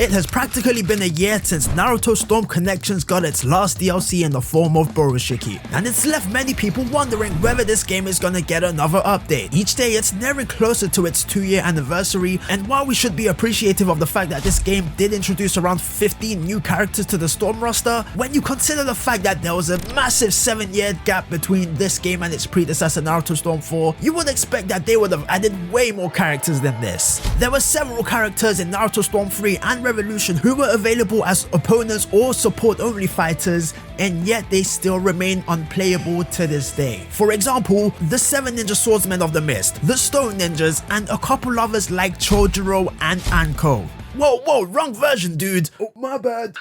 It has practically been a year since Naruto Storm Connections got its last DLC in the form of Borushiki, and it's left many people wondering whether this game is gonna get another update. Each day it's nearing closer to its 2-year anniversary, and while we should be appreciative of the fact that this game did introduce around 15 new characters to the Storm roster, when you consider the fact that there was a massive 7-year gap between this game and its predecessor Naruto Storm 4, you would expect that they would have added way more characters than this. There were several characters in Naruto Storm 3 and Revolution who were available as opponents or support only fighters, and yet they still remain unplayable to this day. For example, the 7 Ninja Swordsmen of the Mist, the Stone Ninjas, and a couple others like Chojuro and Anko. Whoa, wrong version, dude. Oh, my bad.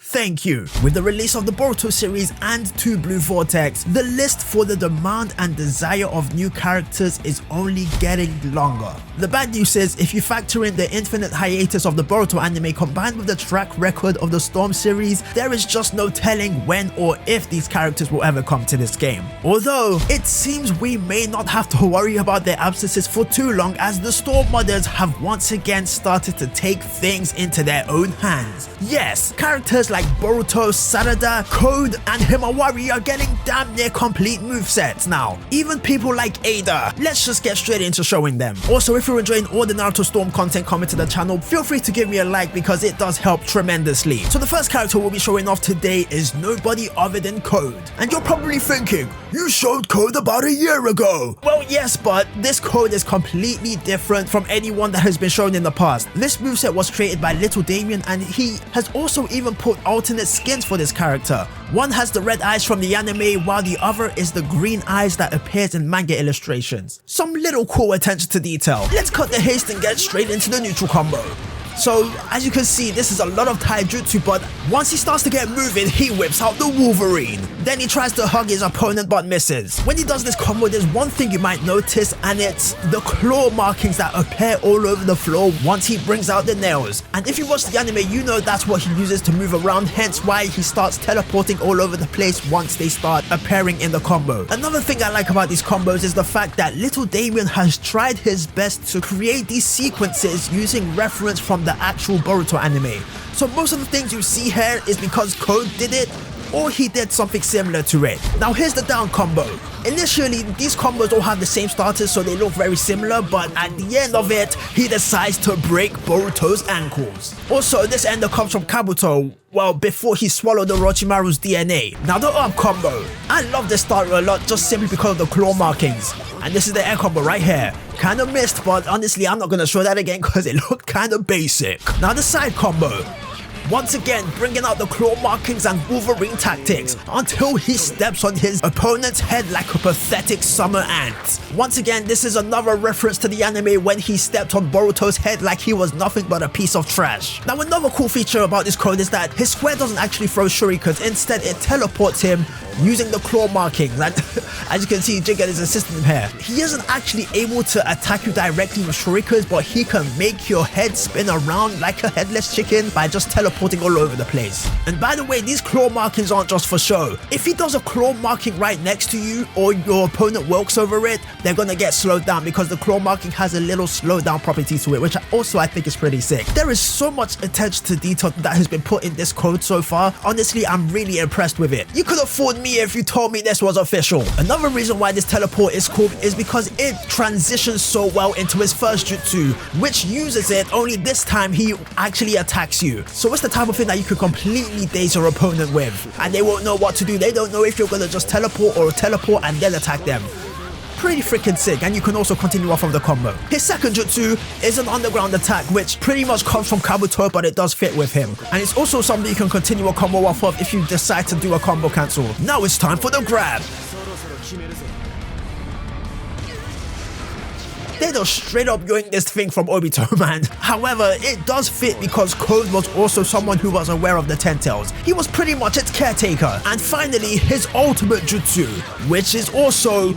Thank you. With the release of the Boruto series and Two Blue Vortex, the list for the demand and desire of new characters is only getting longer. The bad news is, if you factor in the infinite hiatus of the Boruto anime combined with the track record of the Storm series, there is just no telling when or if these characters will ever come to this game. Although, it seems we may not have to worry about their absences for too long, as the Storm modders have once again started to take things into their own hands. Yes, characters like Boruto, Sarada, Code, and Himawari are getting damn near complete movesets now. Even people like Ada. Let's just get straight into showing them. Also, if you're enjoying all the Naruto Storm content coming to the channel, feel free to give me a like because it does help tremendously. So the first character we'll be showing off today is nobody other than Code. And you're probably thinking, you showed Code about a year ago. Well, yes, but this Code is completely different from anyone that has been shown in the past. This moveset was created by littledamien, and he has also even put alternate skins for this character. One has the red eyes from the anime, while the other is the green eyes that appears in manga illustrations. Some little cool attention to detail. Let's cut the haste and get straight into the neutral combo. So, as you can see, this is a lot of taijutsu, but once he starts to get moving, he whips out the Wolverine. Then he tries to hug his opponent but misses. When he does this combo, there's one thing you might notice, and it's the claw markings that appear all over the floor once he brings out the nails. And if you watch the anime, you know that's what he uses to move around, hence why he starts teleporting all over the place once they start appearing in the combo. Another thing I like about these combos is the fact that littledamien has tried his best to create these sequences using reference from the actual Boruto anime. So most of the things you see here is because Code did it, or he did something similar to it. Now here's the down combo. Initially, these combos all have the same starters, so they look very similar, but at the end of it, he decides to break Boruto's ankles. Also, this ender comes from Kabuto, well, before he swallowed Orochimaru's DNA. Now the up combo. I love this starter a lot just simply because of the claw markings. And this is the air combo right here. Kinda missed, but honestly, I'm not gonna show that again because it looked kinda basic. Now the side combo. Once again, bringing out the claw markings and Wolverine tactics until he steps on his opponent's head like a pathetic summer ant. Once again, this is another reference to the anime when he stepped on Boruto's head like he was nothing but a piece of trash. Now another cool feature about this Code is that his square doesn't actually throw shurikens, instead it teleports him using the claw markings. And as you can see, Jigga is assisting him here. He isn't actually able to attack you directly with shurikens, but he can make your head spin around like a headless chicken by just teleporting all over the place. And by the way, these claw markings aren't just for show. If he does a claw marking right next to you, or your opponent walks over it, they're gonna get slowed down because the claw marking has a little slow down property to it, which also I think is pretty sick. There is so much attention to detail that has been put in this Code so far. Honestly, I'm really impressed with it. You could have fooled me if you told me this was official. Another reason why this teleport is cool is because it transitions so well into his first jutsu, which uses it only this time he actually attacks you. So it's the type of thing that you could completely daze your opponent with, and they won't know what to do. They don't know if you're gonna just teleport or teleport and then attack them. Pretty freaking sick, and you can also continue off of the combo. His second jutsu is an underground attack, which pretty much comes from Kabuto, but it does fit with him. And it's also something you can continue a combo off of if you decide to do a combo cancel. Now it's time for the grab. They just straight up yoink this thing from Obito, man. However, it does fit because Code was also someone who was aware of the Ten Tails. He was pretty much its caretaker. And finally, his ultimate jutsu, which is also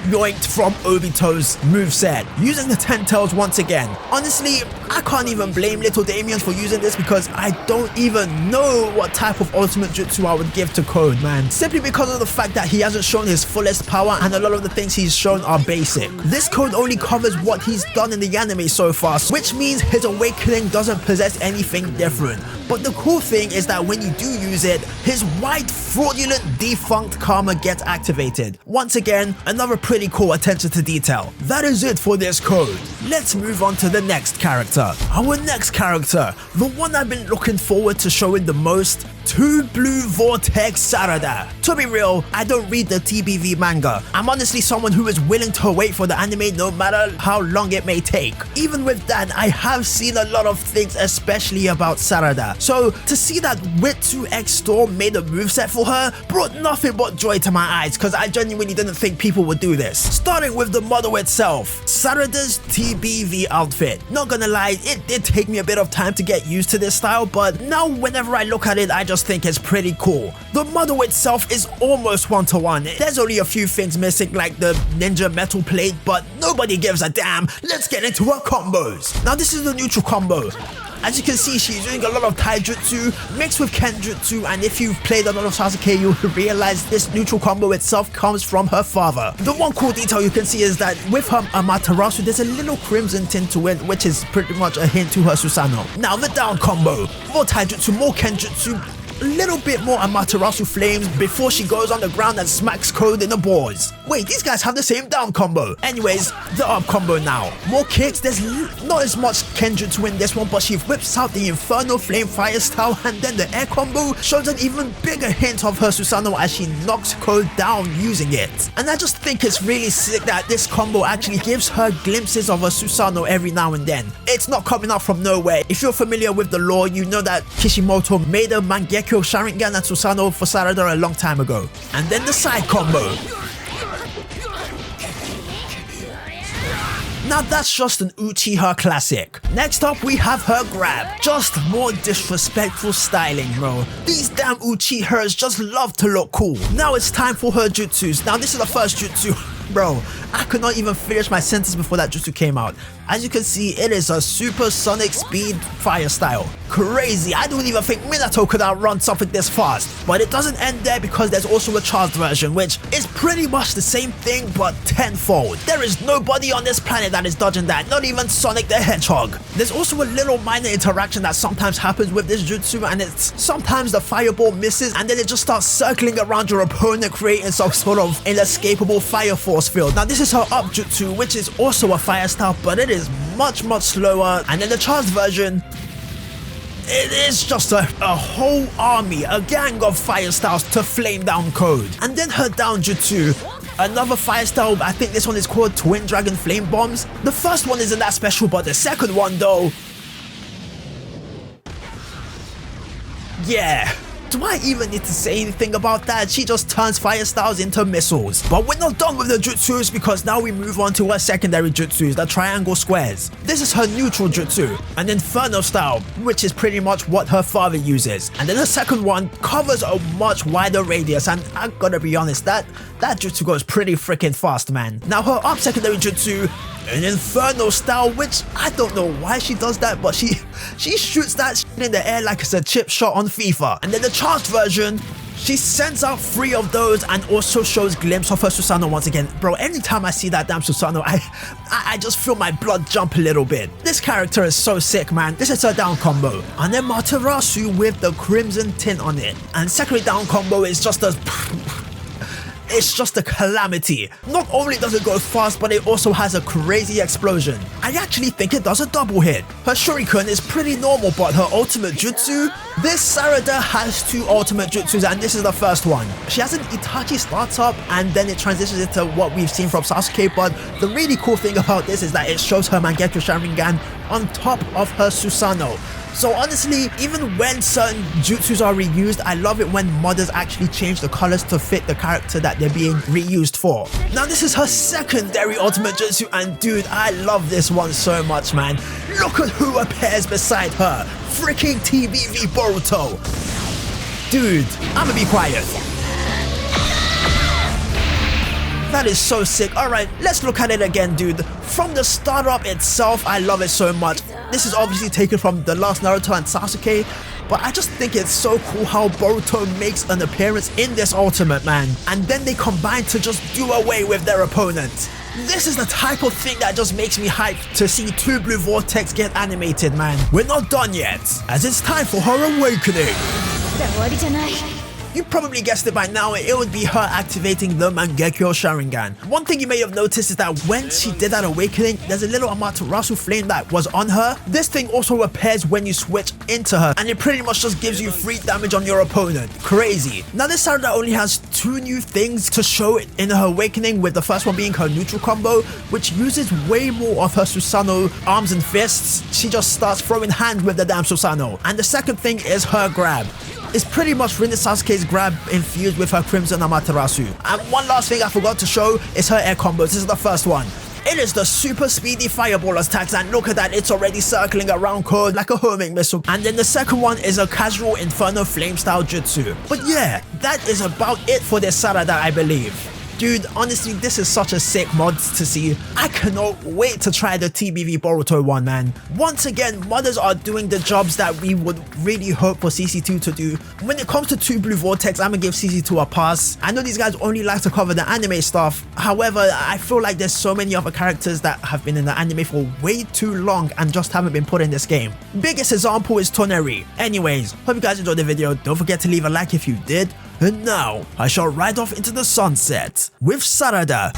yoinked from Obito's moveset, using the 10 tails once again. Honestly, I can't even blame littledamien for using this because I don't even know what type of ultimate jutsu I would give to Code, man. Simply because of the fact that he hasn't shown his fullest power and a lot of the things he's shown are basic. This Code only covers what he's done in the anime so far, which means his awakening doesn't possess anything different. But the cool thing is that when you do use it, his white fraudulent defunct karma gets activated. Once again, another pretty cool attention to detail. That is it for this Code. Let's move on to the next character. Our next character, the one I've been looking forward to showing the most, Two Blue Vortex Sarada. To be real, I don't read the TBV manga. I'm honestly someone who is willing to wait for the anime no matter how long it may take. Even with that, I have seen a lot of things, especially about Sarada. So to see that WitsuXStorm made a moveset for her brought nothing but joy to my eyes because I genuinely didn't think people would do this. Starting with the model itself, Sarada's TBV outfit. Not gonna lie, it did take me a bit of time to get used to this style, but now whenever I look at it, I just think it's pretty cool. The model itself is almost one-to-one. There's only a few things missing like the ninja metal plate, but nobody gives a damn. Let's get into her combos. Now this is the neutral combo. As you can see, she's doing a lot of taijutsu mixed with kenjutsu, and if you've played a lot of Sasuke, you'll realize this neutral combo itself comes from her father. The one cool detail you can see is that with her Amaterasu, there's a little crimson tint to it, which is pretty much a hint to her Susanoo. Now the down combo, more taijutsu, more kenjutsu, a little bit more Amaterasu flames before she goes on the ground and smacks Code in the balls. Wait, these guys have the same down combo. Anyways, the up combo now. More kicks, there's not as much kenjutsu in this one, but she whips out the Inferno Flame Fire style, and then the air combo shows an even bigger hint of her Susanoo as she knocks Code down using it. And I just think it's really sick that this combo actually gives her glimpses of her Susanoo every now and then. It's not coming out from nowhere. If you're familiar with the lore, you know that Kishimoto made a Mangekyo Sharingan and Susanoo for Sarada a long time ago. And then the side combo. Now that's just an Uchiha classic. Next up we have her grab. Just more disrespectful styling, bro. These damn Uchihas just love to look cool. Now it's time for her jutsus. Now this is the first jutsu. Bro, I could not even finish my sentence before that jutsu came out. As you can see, it is a supersonic speed fire style. Crazy, I don't even think Minato could outrun something this fast. But it doesn't end there because there's also a charged version, which is pretty much the same thing but tenfold. There is nobody on this planet that is dodging that, not even Sonic the Hedgehog. There's also a little minor interaction that sometimes happens with this jutsu, and it's sometimes the fireball misses and then it just starts circling around your opponent, creating some sort of inescapable fire force field. Now this is her up jutsu, which is also a fire style, but it is much slower. And then the charged version, it is just a whole army, a gang of fire styles to flame down Code. And then her down jutsu, another fire style. I think this one is called Twin Dragon Flame Bombs. The first one isn't that special, but the second one though, yeah. Do I even need to say anything about that? She just turns fire styles into missiles. But we're not done with the jutsus because now we move on to her secondary jutsus, the triangle squares. This is her neutral jutsu, an Inferno style, which is pretty much what her father uses. And then her second one covers a much wider radius, and I gotta be honest, that jutsu goes pretty freaking fast, man. Now her up secondary jutsu, an Inferno style, which I don't know why she does that, but she shoots that shit in the air like it's a chip shot on FIFA. And then the charged version, she sends out 3 of those and also shows glimpse of her Susanoo once again. Bro, anytime I see that damn Susanoo, I just feel my blood jump a little bit. This character is so sick, man. This is her down combo. And then Materasu with the crimson tint on it. And secondary down combo is just a... it's just a calamity. Not only does it go fast, but it also has a crazy explosion. I actually think it does a double hit. Her shuriken is pretty normal, but her ultimate jutsu, this Sarada has 2 ultimate jutsus, and this is the first one. She has an Itachi startup, and then it transitions into what we've seen from Sasuke, but the really cool thing about this is that it shows her Mangekyo Sharingan on top of her Susanoo. So honestly, even when certain jutsus are reused, I love it when modders actually change the colors to fit the character that they're being reused for. Now this is her secondary ultimate jutsu, and dude, I love this one so much, man. Look at who appears beside her. Freaking TBV Boruto. Dude, I'ma be quiet. That is so sick. Alright, let's look at it again, dude. From the startup itself, I love it so much. This is obviously taken from the last Naruto and Sasuke, but I just think it's so cool how Boruto makes an appearance in this ultimate, man. And then they combine to just do away with their opponent. This is the type of thing that just makes me hyped to see Two Blue Vortex get animated, man. We're not done yet, as it's time for her awakening. You probably guessed it by now, it would be her activating the Mangekyo Sharingan. One thing you may have noticed is that when she did that awakening, there's a little Amaterasu flame that was on her. This thing also appears when you switch into her, and it pretty much just gives you free damage on your opponent. Crazy. Now this Sarada only has 2 new things to show it in her awakening, with the first one being her neutral combo, which uses way more of her Susanoo arms and fists. She just starts throwing hands with the damn Susanoo. And the second thing is her grab. It's pretty much Rin Sasuke's grab infused with her Crimson Amaterasu. And one last thing I forgot to show is her air combos. This is the first one. It is the super speedy fireball attacks, and look at that, it's already circling around code like a homing missile. And then the second one is a casual Inferno Flame style jutsu. But yeah, that is about it for this Sarada, I believe. Dude, honestly, this is such a sick mod to see. I cannot wait to try the TBV Boruto one, man. Once again, modders are doing the jobs that we would really hope for CC2 to do. When it comes to Two Blue Vortex, I'm gonna give CC2 a pass. I know these guys only like to cover the anime stuff. However, I feel like there's so many other characters that have been in the anime for way too long and just haven't been put in this game. Biggest example is Toneri. Anyways, hope you guys enjoyed the video. Don't forget to leave a like if you did. And now, I shall ride off into the sunset with Sarada.